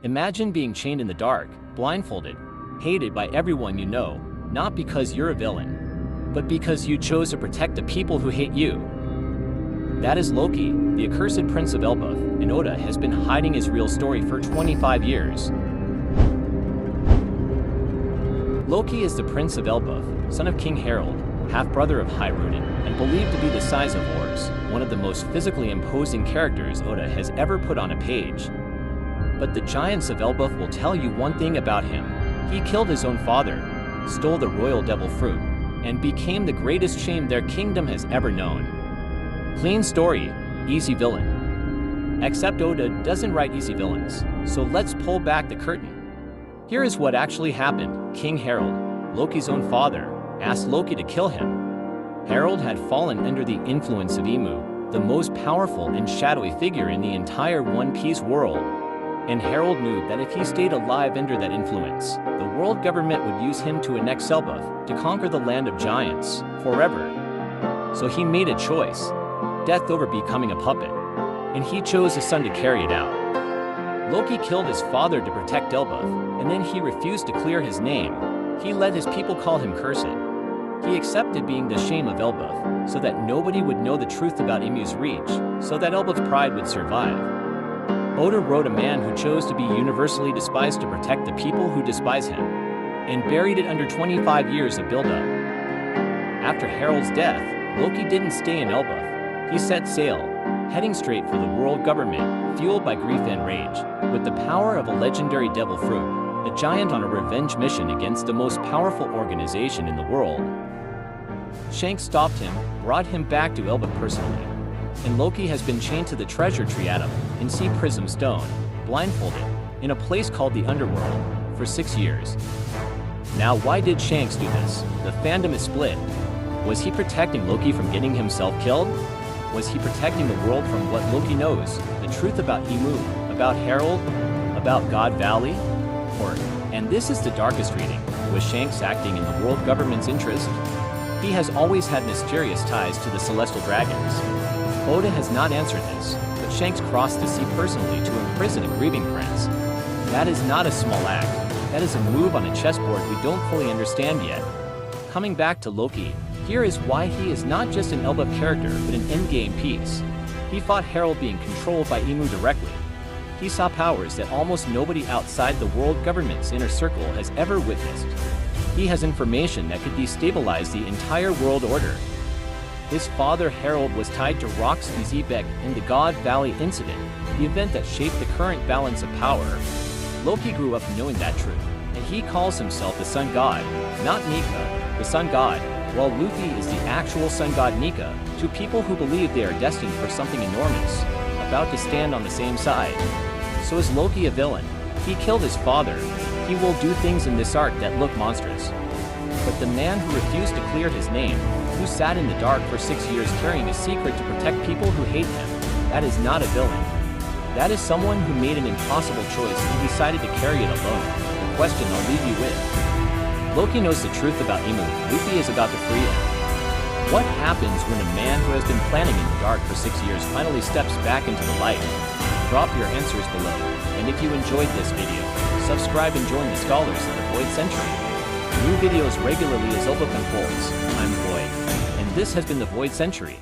Imagine being chained in the dark, blindfolded, hated by everyone you know, not because you're a villain, but because you chose to protect the people who hate you. That is Loki, the accursed Prince of Elbaf, and Oda has been hiding his real story for 25 years. Loki is the Prince of Elbaf, son of King Harald, half-brother of Hyrule, and believed to be the size of Ors, one of the most physically imposing characters Oda has ever put on a page. But the giants of Elbaf will tell you one thing about him. He killed his own father, stole the royal devil fruit, and became the greatest shame their kingdom has ever known. Clean story, easy villain. Except Oda doesn't write easy villains, so let's pull back the curtain. Here is what actually happened. King Harald, Loki's own father, asked Loki to kill him. Harald had fallen under the influence of Emu, the most powerful and shadowy figure in the entire One Piece world. And Harald knew that if he stayed alive under that influence, the world government would use him to annex Elbaf, to conquer the land of giants, forever. So he made a choice, death over becoming a puppet, and he chose his son to carry it out. Loki killed his father to protect Elbaf, and then he refused to clear his name. He let his people call him cursed. He accepted being the shame of Elbaf, so that nobody would know the truth about Emu's reach, so that Elbaf's pride would survive. Oda wrote a man who chose to be universally despised to protect the people who despise him, and buried it under 25 years of buildup. After Harald's death, Loki didn't stay in Elbaf. He set sail, heading straight for the world government, fueled by grief and rage, with the power of a legendary devil fruit, a giant on a revenge mission against the most powerful organization in the world. Shanks stopped him, brought him back to Elbaf personally, and Loki has been chained to the treasure tree atom in Sea Prism Stone, blindfolded, in a place called the Underworld, for 6 years. Now why did Shanks do this? The fandom is split. Was he protecting Loki from getting himself killed? Was he protecting the world from what Loki knows, the truth about Emu, about Harald, about God Valley? Or, and this is the darkest reading, was Shanks acting in the world government's interest? He has always had mysterious ties to the celestial dragons. Oda has not answered this, but Shanks crossed the sea personally to imprison a grieving prince. That is not a small act. That is a move on a chessboard we don't fully understand yet. Coming back to Loki, here is why he is not just an Elbaf character but an endgame piece. He fought Harald being controlled by Emu directly. He saw powers that almost nobody outside the world government's inner circle has ever witnessed. He has information that could destabilize the entire world order. His father Harald was tied to rocks Zebek in the God Valley incident, the event that shaped the current balance of power. Loki grew up knowing that truth, and he calls himself the Sun God, not Nika, the Sun God, while Luffy is the actual Sun God Nika, to people who believe they are destined for something enormous, about to stand on the same side. So is Loki a villain? He killed his father. He will do things in this arc that look monstrous. But the man who refused to clear his name, who sat in the dark for 6 years carrying a secret to protect people who hate him, that is not a villain. That is someone who made an impossible choice and decided to carry it alone. The question I'll leave you with. Loki knows the truth about Emu. Luffy is about to free him. What happens when a man who has been planning in the dark for 6 years finally steps back into the light? Drop your answers below, and if you enjoyed this video, subscribe and join the scholars of the Void Century. New videos regularly as Elbaf unfolds. I'm Void, and this has been the Void Century.